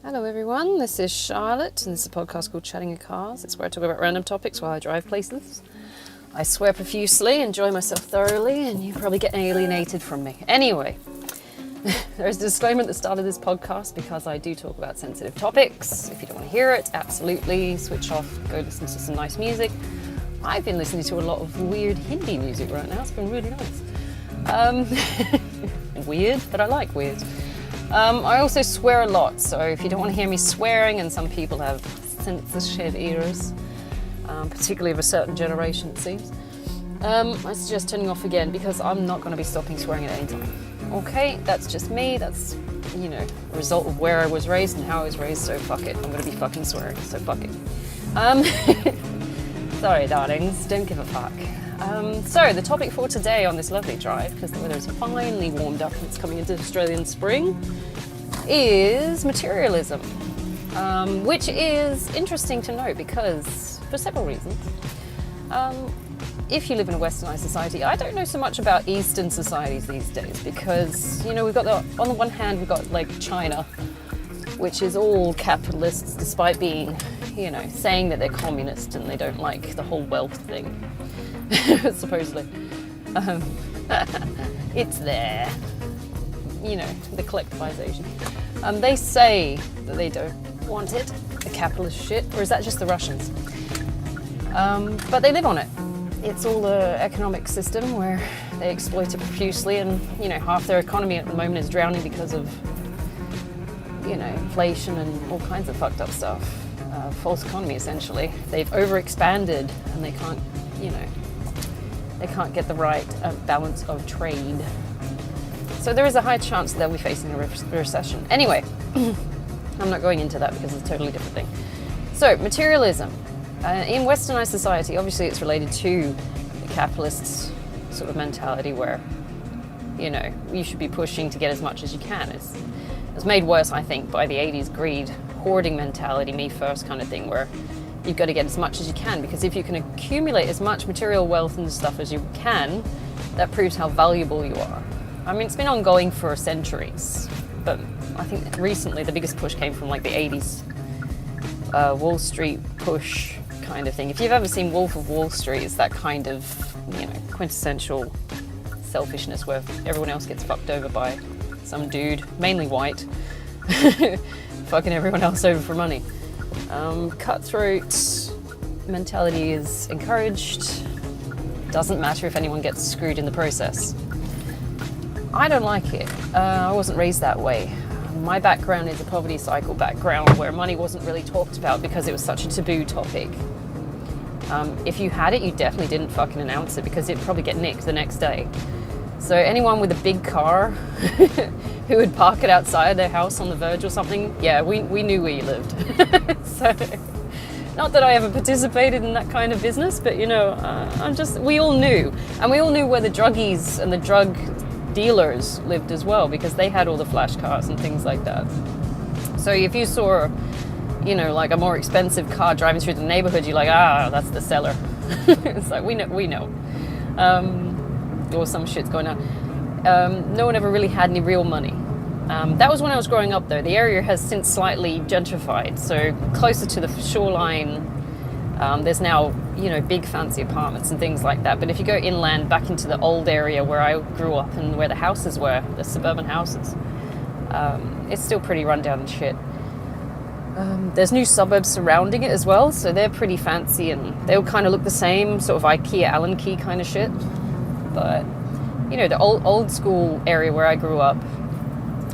Hello everyone, this is Charlotte and this is a podcast called Chatting in Cars. It's where I talk about random topics while I drive places. I swear profusely, enjoy myself thoroughly, and you probably get alienated from me. Anyway, there's a disclaimer at the start of this podcast because I do talk about sensitive topics. If you don't want to hear it, absolutely switch off, go listen to some nice music. I've been listening to a lot of weird Hindi music right now. It's been really nice. Weird, but I like weird. I also swear a lot, so if you don't want to hear me swearing, and some people have censorship ears, particularly of a certain generation it seems, I suggest turning off again because I'm not going to be stopping swearing at any time. Okay, that's just me, that's, a result of where I was raised and how I was raised, so fuck it, I'm going to be fucking swearing, so fuck it. Sorry darlings, don't give a fuck. So the topic for today on this lovely drive, because the weather is finally warmed up and it's coming into Australian spring, is materialism, which is interesting to note because, for several reasons. If you live in a westernized society, I don't know so much about Eastern societies these days because, we've got on the one hand, we've got like China, which is all capitalists despite being, saying that they're communist and they don't like the whole wealth thing. Supposedly. It's there. The collectivization. They say that they don't want it, the capitalist shit, or is that just the Russians? But they live on it. It's all the economic system where they exploit it profusely, and half their economy at the moment is drowning because of inflation and all kinds of fucked up stuff. False economy essentially. They've overexpanded and they can't they can't get the right balance of trade. So there is a high chance that they'll be facing a recession. Anyway, I'm not going into that because it's a totally different thing. So, materialism. In westernized society, obviously it's related to the capitalist sort of mentality where, you should be pushing to get as much as you can. It's made worse, I think, by the 80s greed, hoarding mentality, me first kind of thing, where you've got to get as much as you can, because if you can accumulate as much material wealth and stuff as you can, that proves how valuable you are. I mean, it's been ongoing for centuries, but I think recently the biggest push came from like the 80s Wall Street push kind of thing. If you've ever seen Wolf of Wall Street, it's that kind of, quintessential selfishness where everyone else gets fucked over by some dude, mainly white, fucking everyone else over for money. Cutthroat mentality is encouraged. Doesn't matter if anyone gets screwed in the process. I don't like it. I wasn't raised that way. My background is a poverty cycle background where money wasn't really talked about because it was such a taboo topic. If you had it, you definitely didn't fucking announce it because it'd probably get nicked the next day. So anyone with a big car who would park it outside their house on the verge or something, yeah, we knew where you lived. So, not that I ever participated in that kind of business, but we all knew. And we all knew where the druggies and the drug dealers lived as well, because they had all the flash cars and things like that. So if you saw, like a more expensive car driving through the neighborhood, you're like, that's the seller. It's like, we know. Or some shit's going on. No one ever really had any real money. That was when I was growing up though. The area has since slightly gentrified, so closer to the shoreline, there's now, big fancy apartments and things like that. But if you go inland back into the old area where I grew up and where the houses were, the suburban houses, it's still pretty run down and shit. There's new suburbs surrounding it as well, so they're pretty fancy and they all kind of look the same, sort of IKEA Allen key kind of shit. But, the old school area where I grew up,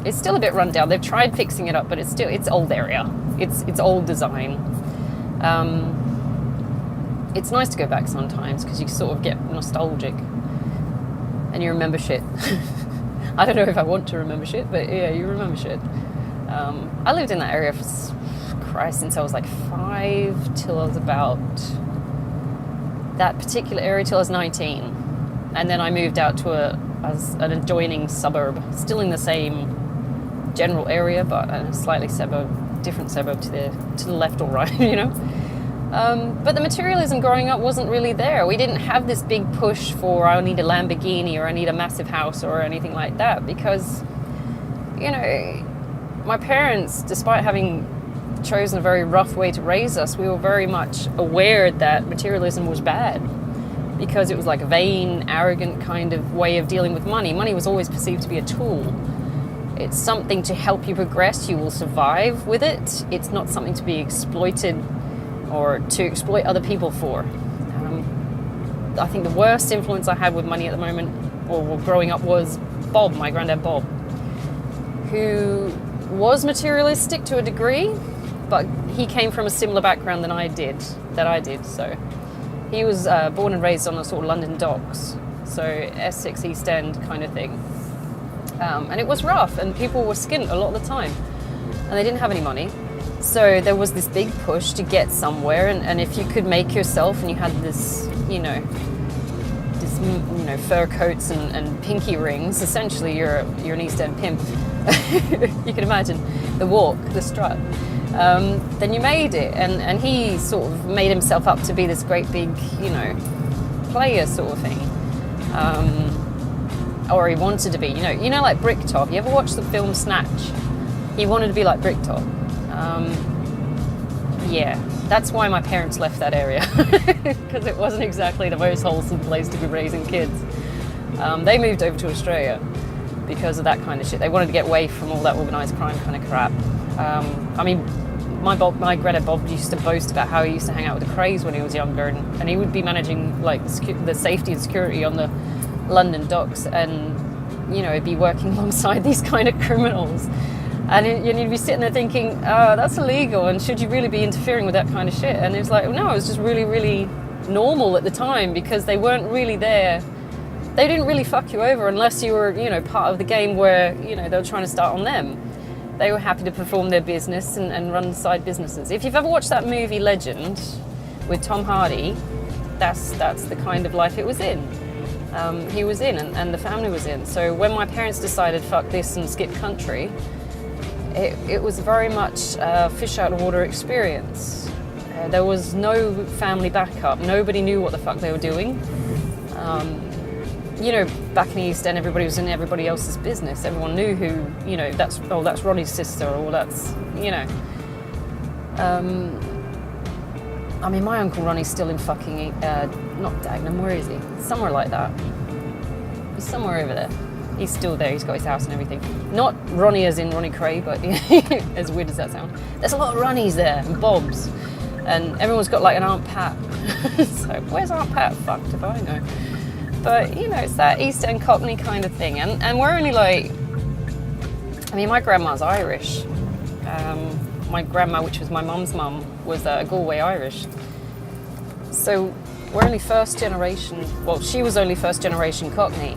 it's still a bit run down. They've tried fixing it up, but it's old area. It's old design. It's nice to go back sometimes because you sort of get nostalgic and you remember shit. I don't know if I want to remember shit, but yeah, you remember shit. I lived in that area since I was like 5 till I was about that particular area till I was 19. And then I moved out to an adjoining suburb, still in the same general area, but a slightly different suburb to the left or right, But the materialism growing up wasn't really there. We didn't have this big push for I need a Lamborghini or I need a massive house or anything like that because, my parents, despite having chosen a very rough way to raise us, we were very much aware that materialism was bad, because it was like a vain, arrogant kind of way of dealing with money. Money was always perceived to be a tool. It's something to help you progress. You will survive with it. It's not something to be exploited or to exploit other people for. I think the worst influence I had with money at the moment, or growing up, was Bob, my granddad Bob, who was materialistic to a degree, but he came from a similar background that I did. So he was born and raised on the sort of London docks, so Essex, East End kind of thing. And it was rough, and people were skint a lot of the time, and they didn't have any money. So there was this big push to get somewhere, and if you could make yourself, and you had this, fur coats and pinky rings, essentially you're an East End pimp. You can imagine the walk, the strut. Then you made it, and he sort of made himself up to be this great big, player sort of thing. Or he wanted to be, like Bricktop. You ever watch the film Snatch? He wanted to be like Bricktop. Yeah, that's why my parents left that area, because it wasn't exactly the most wholesome place to be raising kids. They moved over to Australia because of that kind of shit. They wanted to get away from all that organised crime kind of crap. My granddad Bob used to boast about how he used to hang out with the Krays when he was younger, and he would be managing like the safety and security on the London docks, and he'd be working alongside these kind of criminals. And you'd be sitting there thinking, oh, that's illegal, and should you really be interfering with that kind of shit? And it's like, no, it was just really, really normal at the time, because they weren't really there. They didn't really fuck you over unless you were, part of the game where, they were trying to start on them. They were happy to perform their business and run side businesses. If you've ever watched that movie Legend with Tom Hardy, that's the kind of life it was in. He was in, and the family was in. So when my parents decided, fuck this and skip country, it was very much a fish out of water experience. There was no family backup. Nobody knew what the fuck they were doing. Back in the East End, everybody was in everybody else's business. Everyone knew who, that's Ronnie's sister, or that's, my Uncle Ronnie's still in fucking, not Dagenham, where is he? Somewhere like that. He's somewhere over there. He's still there, he's got his house and everything. Not Ronnie as in Ronnie Cray, but as weird as that sounds. There's a lot of Ronnies there, and Bobs. And everyone's got like an Aunt Pat. So where's Aunt Pat? Fucked if I know. But, it's that East End Cockney kind of thing. And we're only like, my grandma's Irish. My grandma, which was my mum's mum, was Galway Irish. So we're only first generation, she was only first generation Cockney.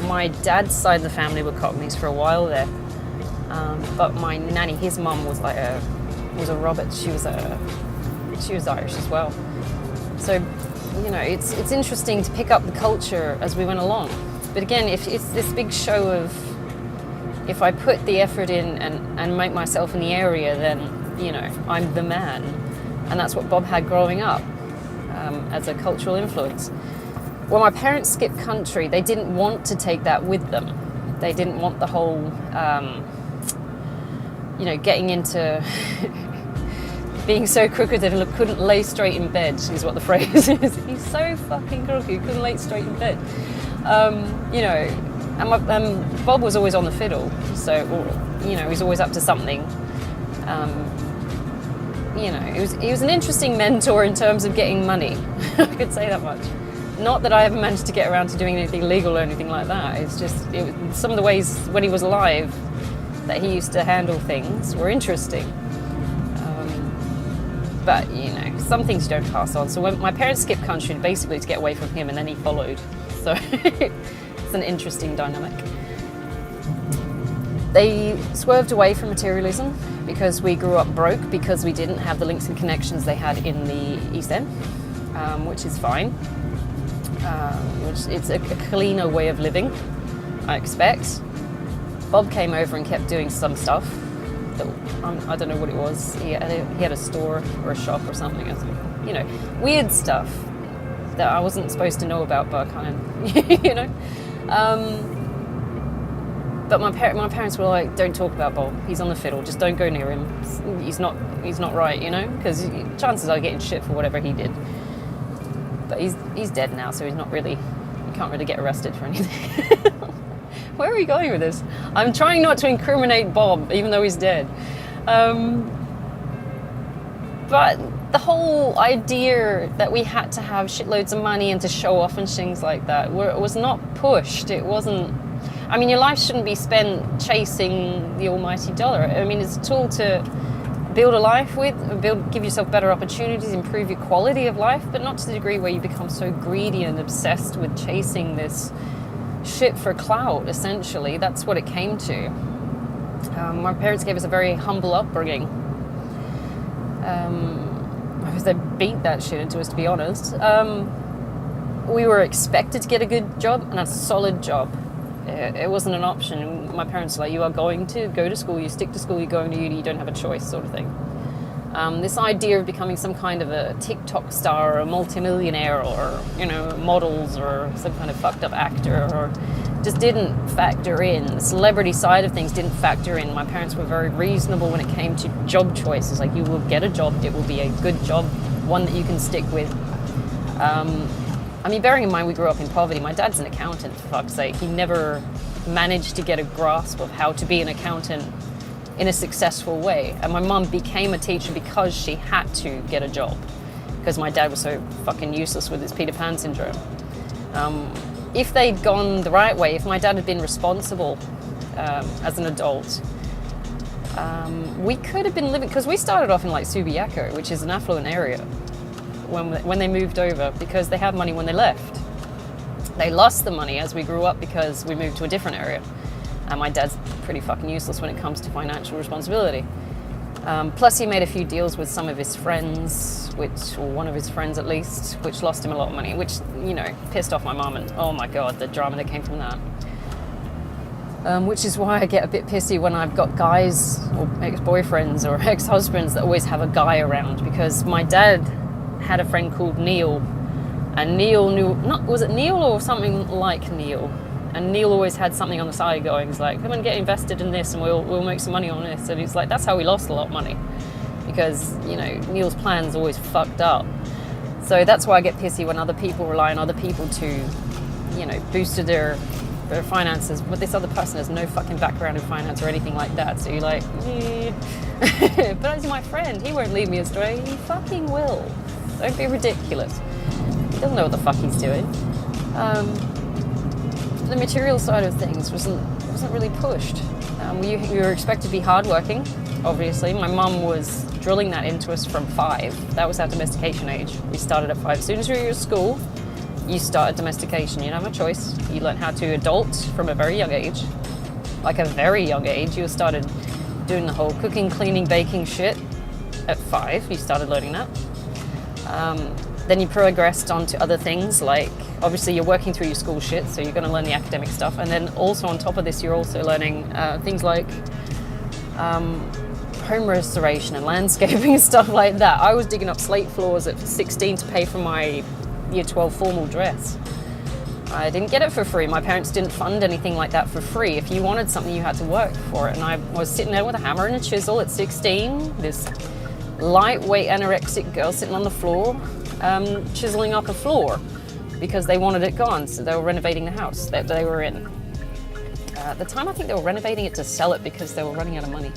My dad's side of the family were Cockneys for a while there. But my nanny, his mum was was a Robert. She was Irish as well. So, it's interesting to pick up the culture as we went along. But again, if it's this big show of, if I put the effort in and make myself in the area, then, I'm the man. And that's what Bob had growing up as a cultural influence. When my parents skipped country, they didn't want to take that with them. They didn't want the whole, getting into being so crooked that he couldn't lay straight in bed, is what the phrase is. He's so fucking crooked, he couldn't lay straight in bed. And Bob was always on the fiddle, so, he was always up to something. He was an interesting mentor in terms of getting money. I could say that much. Not that I ever managed to get around to doing anything illegal or anything like that. It's just, some of the ways when he was alive that he used to handle things were interesting. But, some things you don't pass on. So when my parents skipped country, basically to get away from him, and then he followed. So it's an interesting dynamic. They swerved away from materialism because we grew up broke, because we didn't have the links and connections they had in the East End, which is fine. It's a cleaner way of living, I expect. Bob came over and kept doing some stuff that, I don't know what it was. He had a store or a shop or something. Weird stuff that I wasn't supposed to know about, but kind of, But my parents were like, don't talk about Bob. He's on the fiddle. Just don't go near him. He's not right, you know? Because chances are getting shit for whatever he did. But he's dead now, so he's not really... You can't really get arrested for anything. Where are we going with this? I'm trying not to incriminate Bob, even though he's dead. But the whole idea that we had to have shitloads of money and to show off and things like that was not pushed. It wasn't... I mean, your life shouldn't be spent chasing the almighty dollar. I mean, it's a tool to build a life with, give yourself better opportunities, improve your quality of life, but not to the degree where you become so greedy and obsessed with chasing this shit for clout, essentially. That's what it came to. My parents gave us a very humble upbringing. Because they beat that shit into us, to be honest. We were expected to get a good job and a solid job. It wasn't an option. My parents were like, you are going to go to school, you stick to school, you're going to uni, you don't have a choice, sort of thing. This idea of becoming some kind of a TikTok star or a multimillionaire or, you know, models or some kind of fucked up actor or just didn't factor in. The celebrity side of things didn't factor in. My parents were very reasonable when it came to job choices. Like, you will get a job, it will be a good job, one that you can stick with. I mean, bearing in mind we grew up in poverty, my dad's an accountant, for fuck's sake. He never managed to get a grasp of how to be an accountant in a successful way. And my mum became a teacher because she had to get a job, because my dad was so fucking useless with his Peter Pan syndrome. If they'd gone the right way, if my dad had been responsible as an adult, we could have been living, because we started off in like Subiaco, which is an affluent area, when they moved over, because they had money when they left. They lost the money as we grew up because we moved to a different area. And my dad's pretty fucking useless when it comes to financial responsibility. Plus he made a few deals with some of his friends, or one of his friends at least, which lost him a lot of money, which, you know, pissed off my mum, and oh my God, the drama that came from that. Which is why I get a bit pissy when I've got guys or ex-boyfriends or ex-husbands that always have a guy around, because my dad had a friend called Neil, and Neil knew, was it Neil or something like Neil? And Neil always had something on the side going. He's like, come and get invested in this and we'll make some money on this. And he's like, that's how we lost a lot of money, because, you know, Neil's plans always fucked up. So that's why I get pissy when other people rely on other people to, you know, boost their finances, but this other person has no fucking background in finance or anything like that. So you're like, but he's my friend, he won't lead me astray. He fucking will. Don't be ridiculous. He doesn't know what the fuck he's doing. The material side of things wasn't really pushed. We were expected to be hardworking, obviously. My mum was drilling that into us from 5. That was our domestication age. We started at 5. As soon as we were at school, you started domestication. You don't have a choice. You learn how to adult from a very young age. Like a very young age, you started doing the whole cooking, cleaning, baking shit at 5. You started learning that. Then you progressed on to other things, like obviously you're working through your school shit, so you're going to learn the academic stuff. And then also on top of this, you're also learning things like home restoration and landscaping and stuff like that. I was digging up slate floors at 16 to pay for my year 12 formal dress. I didn't get it for free. My parents didn't fund anything like that for free. If you wanted something, you had to work for it. And I was sitting there with a hammer and a chisel at 16, this lightweight anorexic girl sitting on the floor, chiseling up a floor because they wanted it gone. So they were renovating the house that they were in. At the time, I think they were renovating it to sell it because they were running out of money.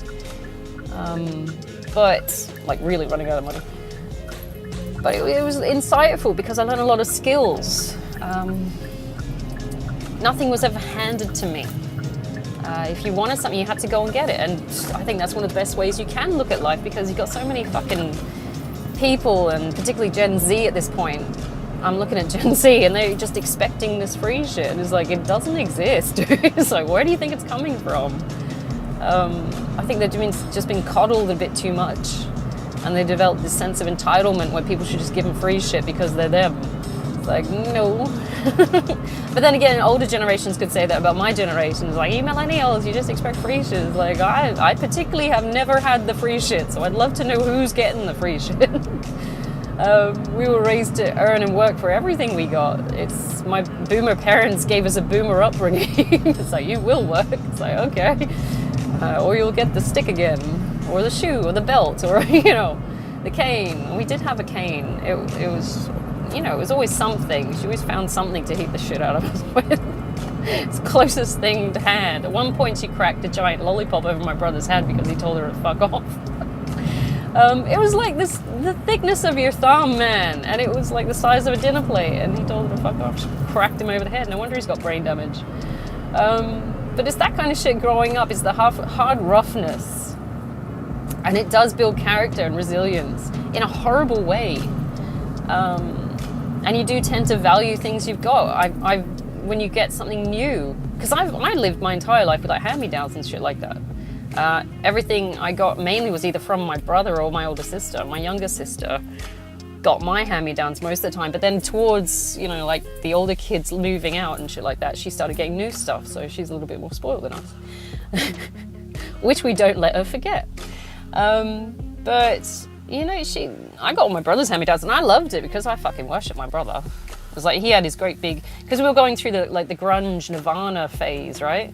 But like really running out of money. But it was insightful because I learned a lot of skills. Nothing was ever handed to me. If you wanted something, you had to go and get it. And I think that's one of the best ways you can look at life, because you've got so many fucking people, and particularly Gen Z at this point. I'm looking at Gen Z and they're just expecting this free shit. And it's like, it doesn't exist. It's like, where do you think it's coming from? I think they're just been coddled a bit too much. And they developed this sense of entitlement where people should just give them free shit because they're them. It's like, no. But then again, older generations could say that about my generation. It's like, you millennials, you just expect free shit. It's like, I particularly have never had the free shit, so I'd love to know who's getting the free shit. We were raised to earn and work for everything we got. It's my boomer parents gave us a boomer upbringing. It's like, you will work. It's like, okay. Or you'll get the stick again, or the shoe, or the belt, or, you know, the cane. We did have a cane. It was, you know, it was always something. She always found something to heat the shit out of us with. It's the closest thing to hand. At one point, she cracked a giant lollipop over my brother's head because he told her to fuck off. It was like the thickness of your thumb, man, and it was like the size of a dinner plate, and he told her to fuck off. She cracked him over the head. No wonder he's got brain damage. But it's that kind of shit growing up. It's the hard roughness, and it does build character and resilience in a horrible way. And you do tend to value things you've got. When you get something new, because I lived my entire life with like hand-me-downs and shit like that. Everything I got mainly was either from my brother or my older sister. My younger sister got my hand-me-downs most of the time, but then towards, you know, like the older kids moving out and shit like that, she started getting new stuff, so she's a little bit more spoiled than us. Which we don't let her forget. But, you know, I got all my brother's hand-me-downs, and I loved it because I fucking worship my brother. It was like, he had his great big, because we were going through the grunge Nirvana phase, right?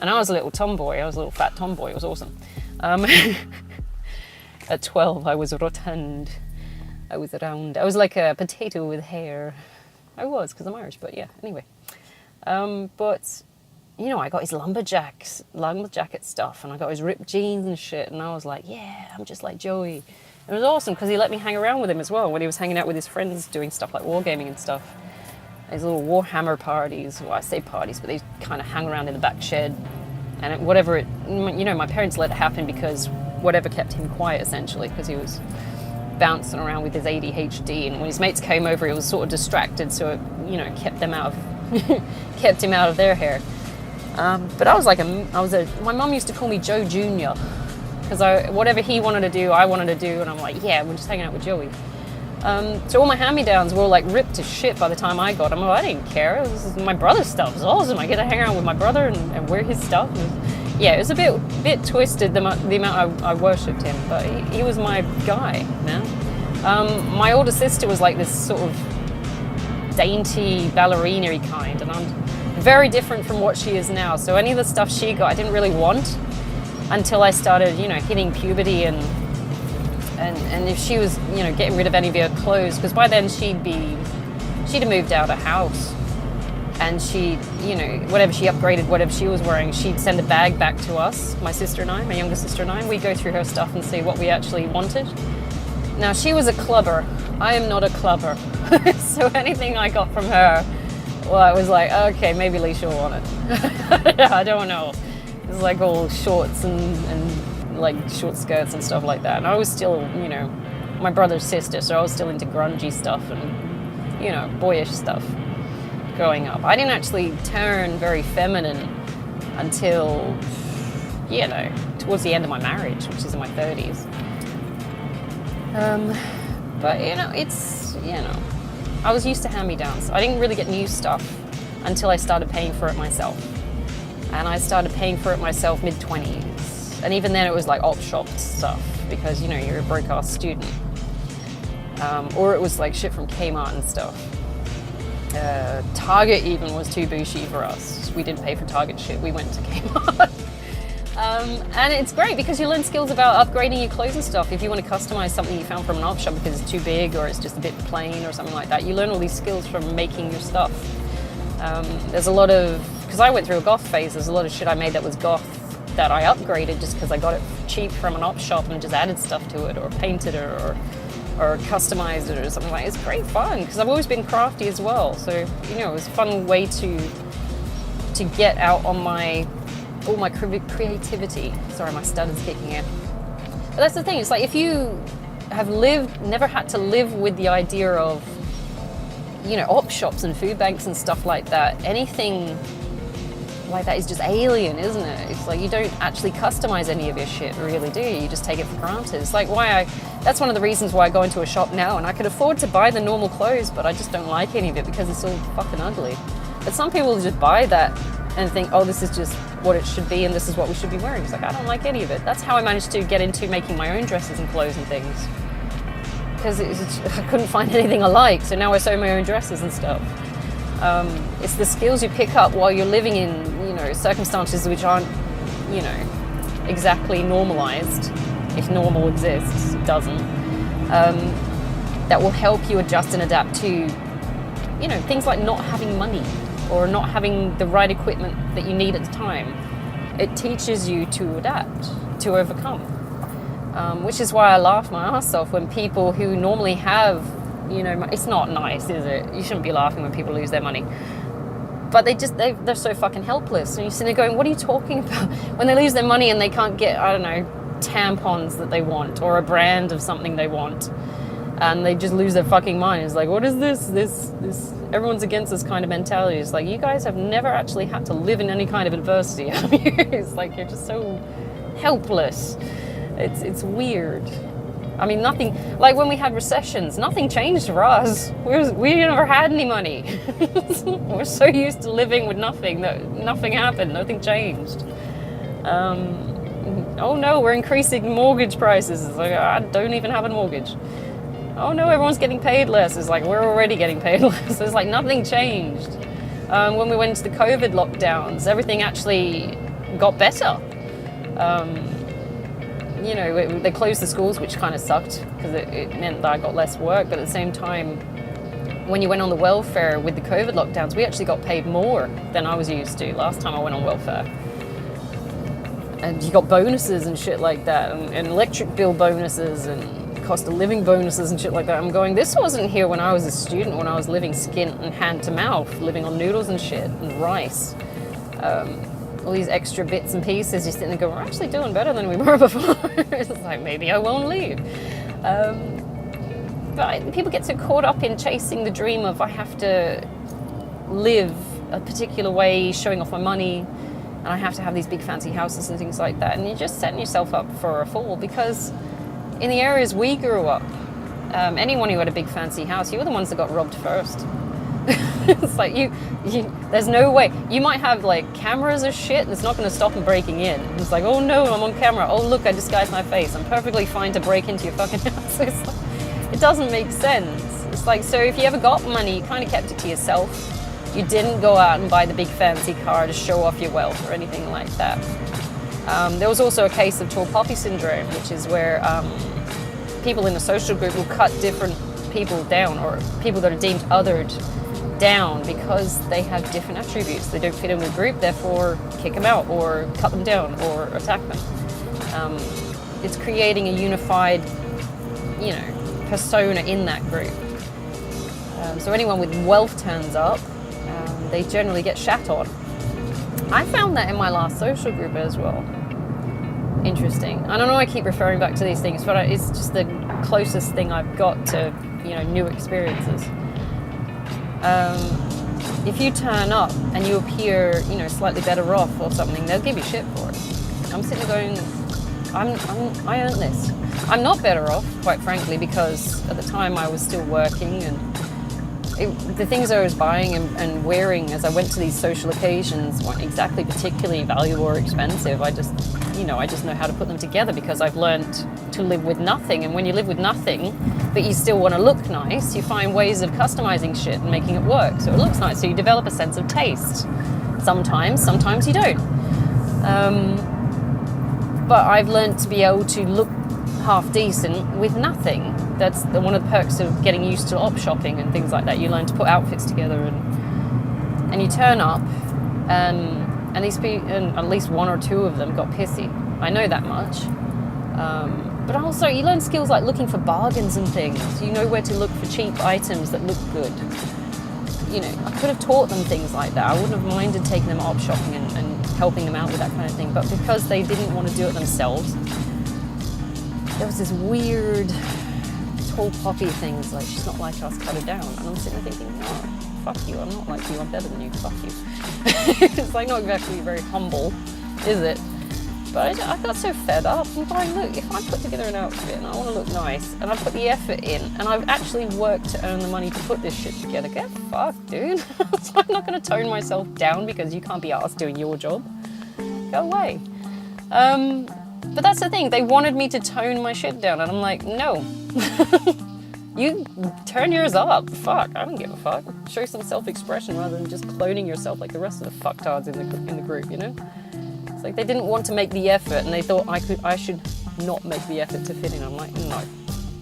And I was a little tomboy. I was a little fat tomboy. It was awesome. At 12, I was rotund. I was round. I was like a potato with hair. I was, because I'm Irish, but yeah, anyway. But, you know, I got his lumberjacket stuff, and I got his ripped jeans and shit, and I was like, yeah, I'm just like Joey. It was awesome, because he let me hang around with him as well when he was hanging out with his friends doing stuff like wargaming and stuff. These little Warhammer parties, well, I say parties, but they kind of hang around in the back shed. And you know, my parents let it happen because whatever kept him quiet, essentially, because he was bouncing around with his ADHD. And when his mates came over, he was sort of distracted, so it, you know, kept him out of their hair. But I was like, my mum used to call me Joe Jr. Because whatever he wanted to do, I wanted to do. And I'm like, yeah, we're just hanging out with Joey. So all my hand-me-downs were all like ripped to shit by the time I got them. I didn't care. This is my brother's stuff. It's awesome. I get to hang around with my brother and wear his stuff. Yeah, it was a bit twisted, the amount I worshipped him, but he was my guy, man. My older sister was like this sort of dainty ballerina-y kind, and I'm very different from what she is now. So any of the stuff she got, I didn't really want until I started, you know, hitting puberty and if she was, you know, getting rid of any of her clothes, because by then she'd have moved out of house, and she, you know, whatever she upgraded, whatever she was wearing, she'd send a bag back to us, my sister and I, my younger sister and I, and we'd go through her stuff and see what we actually wanted. Now, she was a clubber. I am not a clubber. So anything I got from her, well, I was like, okay, maybe Leisha will want it. I don't know. It was like all shorts and like short skirts and stuff like that. And I was still, you know, my brother's sister, so I was still into grungy stuff and, you know, boyish stuff growing up. I didn't actually turn very feminine until, you know, towards the end of my marriage, which is in my 30s. But, you know, it's, you know, I was used to hand-me-downs. I didn't really get new stuff until I started paying for it myself. And I started paying for it myself mid-20s. And even then it was like op shop stuff, because, you know, you're a broke-ass student. Or it was like shit from Kmart and stuff. Target even was too bougie for us. We didn't pay for Target shit, we went to Kmart. And it's great because you learn skills about upgrading your clothes and stuff. If you want to customize something you found from an op shop because it's too big or it's just a bit plain or something like that, you learn all these skills from making your stuff. There's a lot of, because I went through a goth phase, there's a lot of shit I made that was goth that I upgraded just because I got it cheap from an op shop and just added stuff to it or painted it or customized it or something like that. It's great fun because I've always been crafty as well. So, you know, it was a fun way to get out on all my creativity. Sorry, my stutter's kicking in. But that's the thing, it's like if you have never had to live with the idea of, you know, op shops and food banks and stuff like that, anything like that is just alien, isn't it? It's like you don't actually customize any of your shit, really, do you? You just take it for granted. It's like that's one of the reasons why I go into a shop now and I can afford to buy the normal clothes, but I just don't like any of it because it's all fucking ugly. But some people just buy that and think, oh, this is just what it should be and this is what we should be wearing. It's like, I don't like any of it. That's how I managed to get into making my own dresses and clothes and things. because I couldn't find anything I liked, so now I sew my own dresses and stuff. It's the skills you pick up while you're living in, you know, circumstances which aren't, you know, exactly normalized, if normal exists. It doesn't. That will help you adjust and adapt to, you know, things like not having money or not having the right equipment that you need at the time. It teaches you to adapt, to overcome. Which is why I laugh my ass off when people who normally have, you know, it's not nice, is it? You shouldn't be laughing when people lose their money. But they're so fucking helpless. And you're sitting there going, what are you talking about? When they lose their money and they can't get, I don't know, tampons that they want or a brand of something they want. And they just lose their fucking mind. It's like, what is this? Everyone's against this kind of mentality. It's like, you guys have never actually had to live in any kind of adversity, have you? It's like, you're just so helpless. It's weird. I mean, nothing, like when we had recessions, nothing changed for us. We never had any money. We're so used to living with nothing that nothing happened, nothing changed. Oh no, we're increasing mortgage prices. It's like, I don't even have a mortgage. Oh no, everyone's getting paid less. It's like, we're already getting paid less. It's like nothing changed. When we went into the COVID lockdowns, everything actually got better. You know, they closed the schools, which kind of sucked because it meant that I got less work. But at the same time, when you went on the welfare with the COVID lockdowns, we actually got paid more than I was used to last time I went on welfare. And you got bonuses and shit like that, and electric bill bonuses and cost of living bonuses and shit like that. I'm going, this wasn't here when I was a student, when I was living skin and hand to mouth, living on noodles and shit and rice. All these extra bits and pieces, you sit there and go, we're actually doing better than we were before. It's like, maybe I won't leave. But people get so caught up in chasing the dream of, I have to live a particular way, showing off my money, and I have to have these big fancy houses and things like that. And you're just setting yourself up for a fall, because in the areas we grew up, anyone who had a big fancy house, you were the ones that got robbed first. It's like, there's no way. You might have like cameras or shit and it's not going to stop them breaking in. It's like, oh no, I'm on camera. Oh look, I disguised my face. I'm perfectly fine to break into your fucking house. It's like, it doesn't make sense. It's like, so if you ever got money, you kind of kept it to yourself. You didn't go out and buy the big fancy car to show off your wealth or anything like that. There was also a case of tall poppy syndrome, which is where people in a social group will cut different people down, or people that are deemed othered down because they have different attributes. They don't fit in with the group, therefore kick them out or cut them down or attack them. It's creating a unified, you know, persona in that group. So anyone with wealth turns up, they generally get shat on. I found that in my last social group as well. Interesting. I don't know, I keep referring back to these things, but it's just the closest thing I've got to, you know, new experiences. If you turn up and you appear, you know, slightly better off or something, they'll give you shit for it. I'm sitting there going, I earned this. I'm not better off, quite frankly, because at the time I was still working, and the things I was buying and wearing as I went to these social occasions weren't exactly particularly valuable or expensive. I just know how to put them together because I've learned to live with nothing. And when you live with nothing, but you still want to look nice, you find ways of customizing shit and making it work so it looks nice. So you develop a sense of taste. Sometimes you don't. But I've learned to be able to look half decent with nothing. That's one of the perks of getting used to op shopping and things like that. You learn to put outfits together, and you turn up, and these people, and at least one or two of them got pissy. I know that much. But also, you learn skills like looking for bargains and things. You know where to look for cheap items that look good. You know, I could have taught them things like that. I wouldn't have minded taking them op shopping and helping them out with that kind of thing. But because they didn't want to do it themselves, there was this weird tall poppy things, like, she's not like us, cut her down. And I'm sitting there thinking, oh, fuck you, I'm not like you, I'm better than you, fuck you. It's like not exactly very humble, is it? But I got so fed up. I'm going, look, if I put together an outfit and I want to look nice, and I put the effort in, and I've actually worked to earn the money to put this shit together, get fucked, dude. So I'm not going to tone myself down because you can't be asked doing your job. Go away. But that's the thing, they wanted me to tone my shit down, and I'm like, no. You turn yours up. Fuck, I don't give a fuck. Show some self-expression rather than just cloning yourself like the rest of the fucktards in the group, you know? It's like they didn't want to make the effort, and they thought I should not make the effort to fit in. I'm like, no.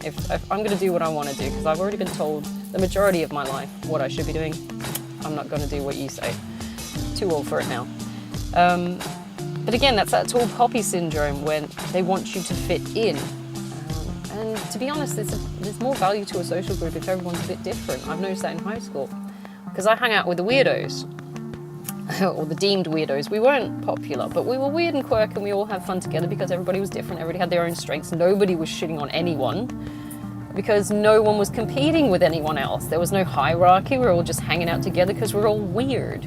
If I'm going to do what I want to do, because I've already been told the majority of my life what I should be doing, I'm not going to do what you say. Too old for it now. But again, that's that tall poppy syndrome when they want you to fit in. And to be honest, there's more value to a social group if everyone's a bit different. I've noticed that in high school. Because I hung out with the weirdos, or the deemed weirdos. We weren't popular, but we were weird and quirky, and we all had fun together because everybody was different. Everybody had their own strengths. Nobody was shitting on anyone because no one was competing with anyone else. There was no hierarchy. We were all just hanging out together because we're all weird.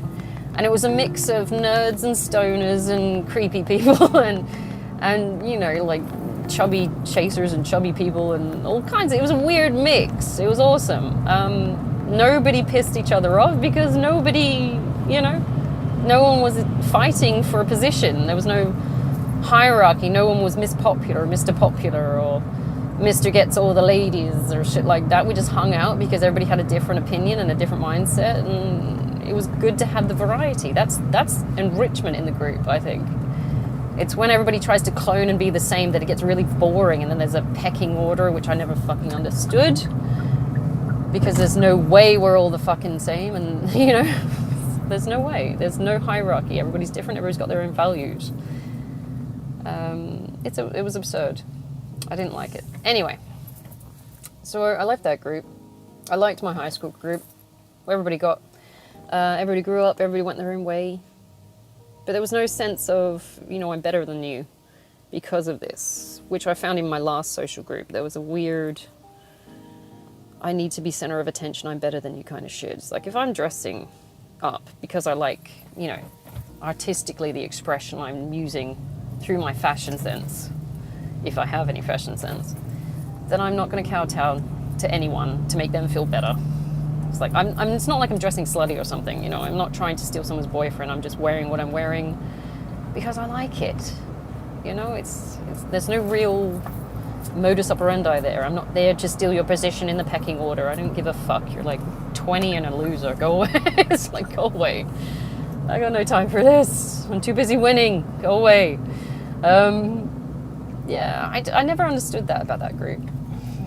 And it was a mix of nerds and stoners and creepy people and you know, like chubby chasers and chubby people and all kinds. It was a weird mix. It was awesome. Nobody pissed each other off because nobody, you know, no one was fighting for a position. There was no hierarchy. No one was Miss Popular or Mr. Popular or Mr. Gets all the ladies or shit like that. We just hung out because everybody had a different opinion and a different mindset, and it was good to have the variety. That's enrichment in the group, I think. It's when everybody tries to clone and be the same that it gets really boring, and then there's a pecking order, which I never fucking understood, because there's no way we're all the fucking same, and, you know, there's no way. There's no hierarchy. Everybody's different. Everybody's got their own values. It was absurd. I didn't like it. Anyway, so I left that group. I liked my high school group. Everybody grew up, everybody went their own way. But there was no sense of, you know, I'm better than you because of this, which I found in my last social group. There was a weird, I need to be center of attention, I'm better than you kind of shit. It's like, if I'm dressing up because I like, you know, artistically the expression I'm using through my fashion sense, if I have any fashion sense, then I'm not going to kowtow to anyone to make them feel better. It's like, it's not like I'm dressing slutty or something, you know, I'm not trying to steal someone's boyfriend, I'm just wearing what I'm wearing because I like it, you know, there's no real modus operandi there. I'm not there to steal your position in the pecking order. I don't give a fuck. You're like 20 and a loser, go away. It's like, go away. I got no time for this. I'm too busy winning, go away. Yeah, I never understood that about that group.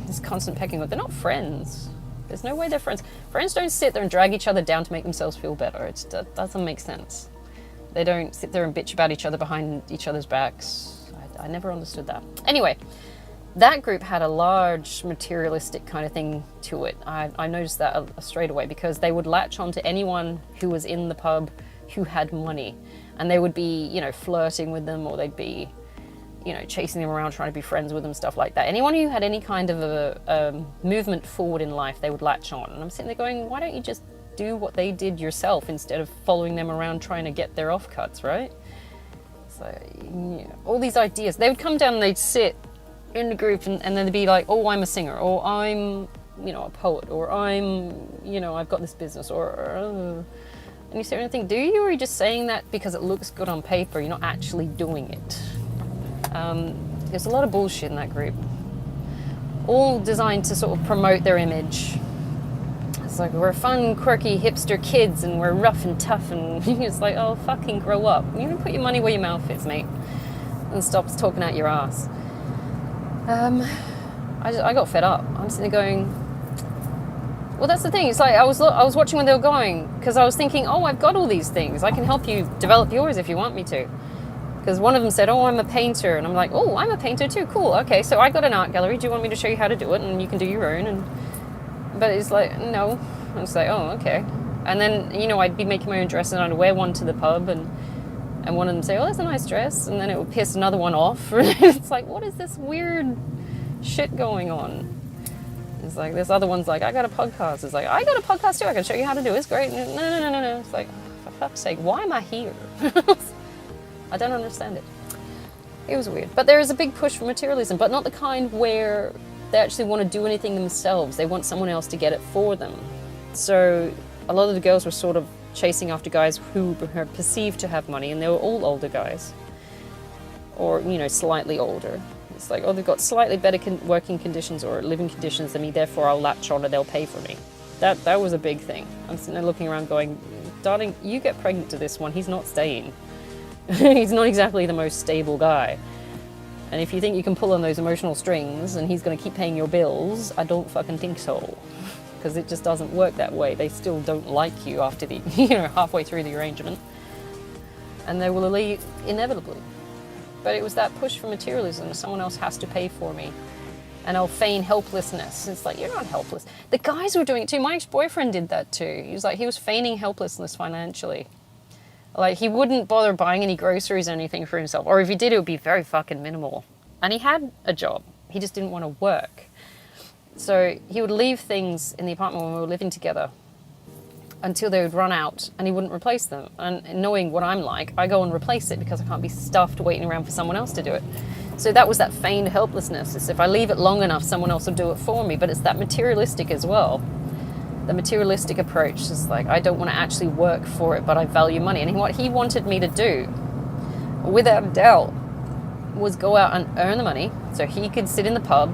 This constant pecking order. They're not friends. There's no way they're friends. Friends don't sit there and drag each other down to make themselves feel better. That doesn't make sense. They don't sit there and bitch about each other behind each other's backs. I never understood that. Anyway, that group had a large materialistic kind of thing to it. I noticed that straight away because they would latch on to anyone who was in the pub who had money. And they would be, you know, flirting with them, or they'd be, you know, chasing them around, trying to be friends with them, stuff like that. Anyone who had any kind of a movement forward in life, they would latch on. And I'm sitting there going, why don't you just do what they did yourself instead of following them around trying to get their offcuts, right? So, yeah, all these ideas. They would come down and they'd sit in the group and then they'd be like, oh, I'm a singer, or I'm, you know, a poet, or I'm, you know, I've got this business, or and you sit there and think, do you, or are you just saying that because it looks good on paper, you're not actually doing it? There's a lot of bullshit in that group, all designed to sort of promote their image. It's like, we're fun, quirky, hipster kids, and we're rough and tough, and it's like, oh, fucking grow up. You can put your money where your mouth is, mate, and stop talking out your ass. I got fed up. I'm sitting there going, well, that's the thing. It's like I was watching when they were going, because I was thinking, oh, I've got all these things. I can help you develop yours if you want me to. Because one of them said, oh, I'm a painter. And I'm like, oh, I'm a painter too. Cool. Okay, so I got an art gallery. Do you want me to show you how to do it? And you can do your own. But it's like, no. I was like, oh, okay. And then, you know, I'd be making my own dress, and I'd wear one to the pub, and one of them say, oh, that's a nice dress. And then it would piss another one off. It's like, what is this weird shit going on? It's like, this other one's like, I got a podcast. It's like, I got a podcast too. I can show you how to do it. It's great. No. It's like, for fuck's sake, why am I here? I don't understand it. It was weird. But there is a big push for materialism, but not the kind where they actually want to do anything themselves. They want someone else to get it for them. So a lot of the girls were sort of chasing after guys who were perceived to have money, and they were all older guys. Or, you know, slightly older. It's like, oh, they've got slightly better working conditions or living conditions than me, therefore I'll latch on and they'll pay for me. That was a big thing. I'm sitting there looking around going, darling, you get pregnant to this one, he's not staying. He's not exactly the most stable guy. And if you think you can pull on those emotional strings and he's going to keep paying your bills, I don't fucking think so. Because it just doesn't work that way. They still don't like you after the, halfway through the arrangement. And they will leave inevitably. But it was that push for materialism. Someone else has to pay for me. And I'll feign helplessness. It's like, you're not helpless. The guys were doing it too. My ex-boyfriend did that too. He was feigning helplessness financially. Like, he wouldn't bother buying any groceries or anything for himself. Or if he did, it would be very fucking minimal. And he had a job. He just didn't want to work. So he would leave things in the apartment when we were living together until they would run out and he wouldn't replace them. And knowing what I'm like, I go and replace it because I can't be stuffed waiting around for someone else to do it. So that was that feigned helplessness. It's if I leave it long enough, someone else will do it for me. But it's that materialistic as well. The materialistic approach is like, I don't want to actually work for it, but I value money. And what he wanted me to do, without a doubt, was go out and earn the money so he could sit in the pub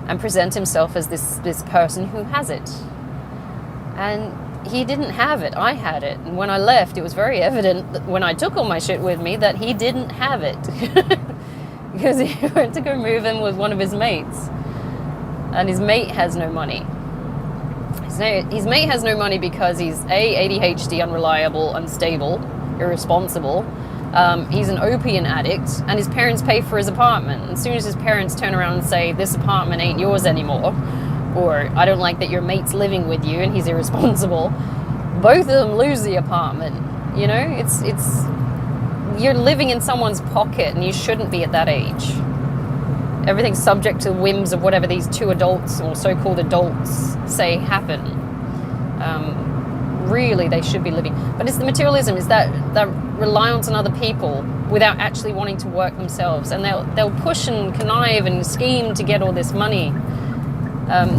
and present himself as this person who has it. And he didn't have it. I had it. And when I left, it was very evident that when I took all my shit with me that he didn't have it. Because he went to go move in with one of his mates. And his mate has no money. His mate has no money because he's ADHD, unreliable, unstable, irresponsible. He's an opium addict, and his parents pay for his apartment. As soon as his parents turn around and say, this apartment ain't yours anymore, or I don't like that your mate's living with you and he's irresponsible, both of them lose the apartment. It's you're living in someone's pocket and you shouldn't be at that age. Everything's subject to the whims of whatever these two adults or so-called adults say happen. Really, they should be living. But it's the materialism, is that reliance on other people without actually wanting to work themselves. And they'll push and connive and scheme to get all this money.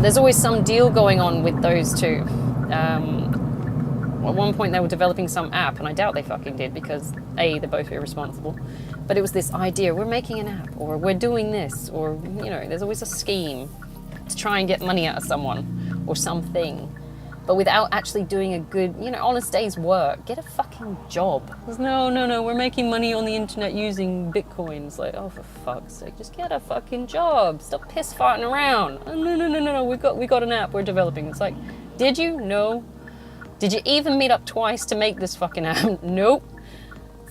There's always some deal going on with those two. At one point they were developing some app, and I doubt they fucking did because A, they're both irresponsible. But it was this idea, we're making an app, or we're doing this, or, there's always a scheme to try and get money out of someone or something. But without actually doing a good, honest day's work. Get a fucking job. No, we're making money on the internet using Bitcoins. Like, oh, for fuck's sake, just get a fucking job. Stop piss farting around. Oh, no, we got an app we're developing. It's like, did you? No. Did you even meet up twice to make this fucking app? Nope.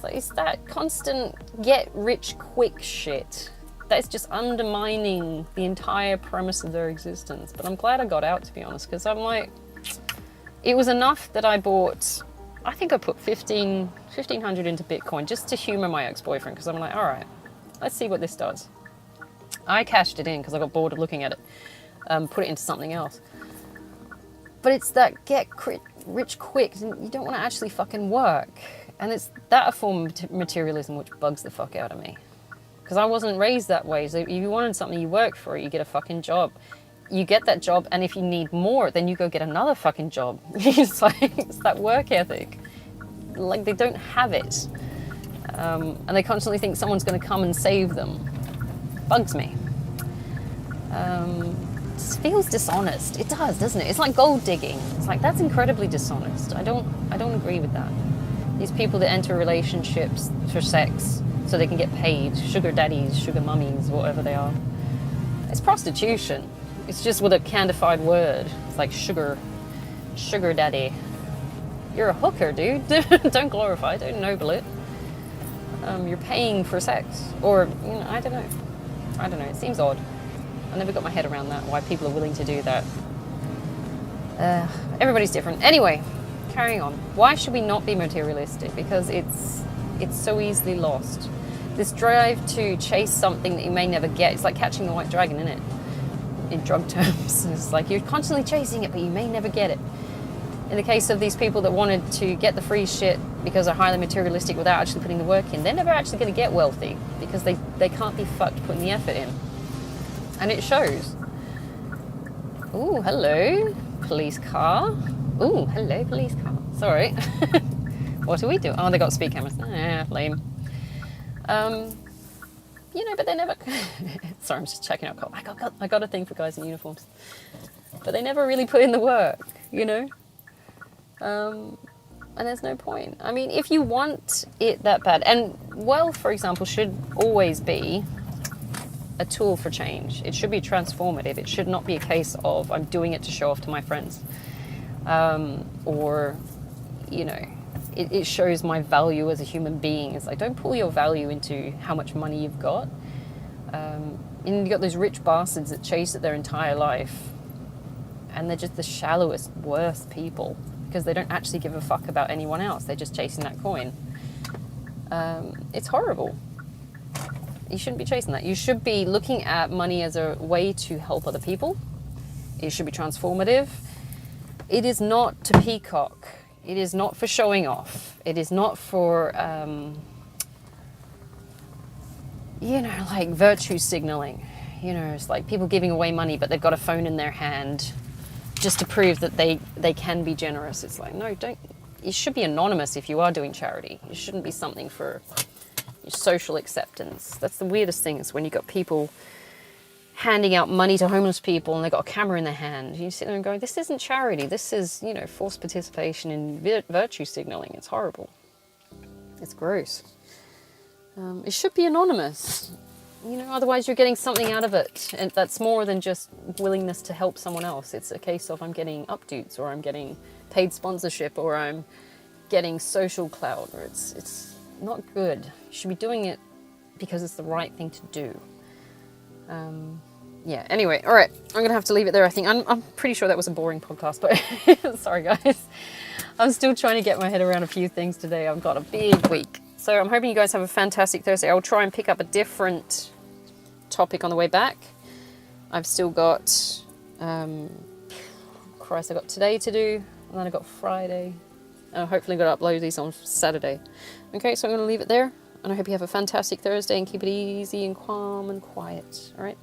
It's that constant get rich quick shit that's just undermining the entire premise of their existence. But I'm glad I got out, to be honest, because I'm like, it was enough that I bought, I think I put 1,500 into Bitcoin just to humor my ex-boyfriend, because I'm like, all right, let's see what this does. I cashed it in because I got bored of looking at it, put it into something else. But it's that get rich quick, and you don't want to actually fucking work. And it's that a form of materialism which bugs the fuck out of me. Because I wasn't raised that way. So if you wanted something, you work for it, you get a fucking job. You get that job, and if you need more, then you go get another fucking job. It's that work ethic. Like, they don't have it. And they constantly think someone's going to come and save them. Bugs me. It feels dishonest. It does, doesn't it? It's like gold digging. It's like, that's incredibly dishonest. I don't agree with that. These people that enter relationships for sex so they can get paid, sugar daddies, sugar mummies, whatever they are. It's prostitution. It's just with a candified word. It's like sugar daddy. You're a hooker, dude. Don't glorify it, don't ennoble it. You're paying for sex. Or, I don't know. It seems odd. I never got my head around that, why people are willing to do that. Everybody's different. Anyway, carrying on. Why should we not be materialistic? Because it's so easily lost. This drive to chase something that you may never get. It's like catching the white dragon, isn't it? In drug terms. It's like you're constantly chasing it, but you may never get it. In the case of these people that wanted to get the free shit because they're highly materialistic without actually putting the work in, they're never actually going to get wealthy because they can't be fucked putting the effort in. And it shows. Ooh, hello, police car. Ooh, hello, police car. Sorry. What are we doing? Oh, they got speed cameras. Lame. you know, but they never. Sorry, I'm just checking out. I got a thing for guys in uniforms, but they never really put in the work, you know. And there's no point. I mean, if you want it that bad, and wealth, for example, should always be a tool for change. It should be transformative. It should not be a case of I'm doing it to show off to my friends, or, you know, it shows my value as a human being. It's like, don't pull your value into how much money you've got. And you've got those rich bastards that chase it their entire life, and they're just the shallowest, worst people, because they don't actually give a fuck about anyone else. They're just chasing that coin. It's horrible. You shouldn't be chasing that. You should be looking at money as a way to help other people. It should be transformative. It is not to peacock. It is not for showing off. It is not for, you know, like virtue signaling. You know, it's like people giving away money, but they've got a phone in their hand just to prove that they can be generous. It's like, no, don't. It should be anonymous if you are doing charity. It shouldn't be something for your social acceptance. That's the weirdest thing, is when you've got people handing out money to homeless people and they've got a camera in their hand. You sit there and go, this isn't charity. This is, you know, forced participation in virtue signaling. It's horrible. It's gross. It should be anonymous. You know, otherwise you're getting something out of it, and that's more than just willingness to help someone else. It's a case of I'm getting updates, or I'm getting paid sponsorship, or I'm getting social clout, or it's not good. You should be doing it because it's the right thing to do. Yeah, anyway, all right, I'm going to have to leave it there, I think. I'm pretty sure that was a boring podcast, but sorry, guys. I'm still trying to get my head around a few things today. I've got a big week. So I'm hoping you guys have a fantastic Thursday. I'll try and pick up a different topic on the way back. I've still got, Christ, I've got today to do, and then I've got Friday. And I'm hopefully going to upload these on Saturday. Okay, so I'm going to leave it there. And I hope you have a fantastic Thursday and keep it easy and calm and quiet. All right?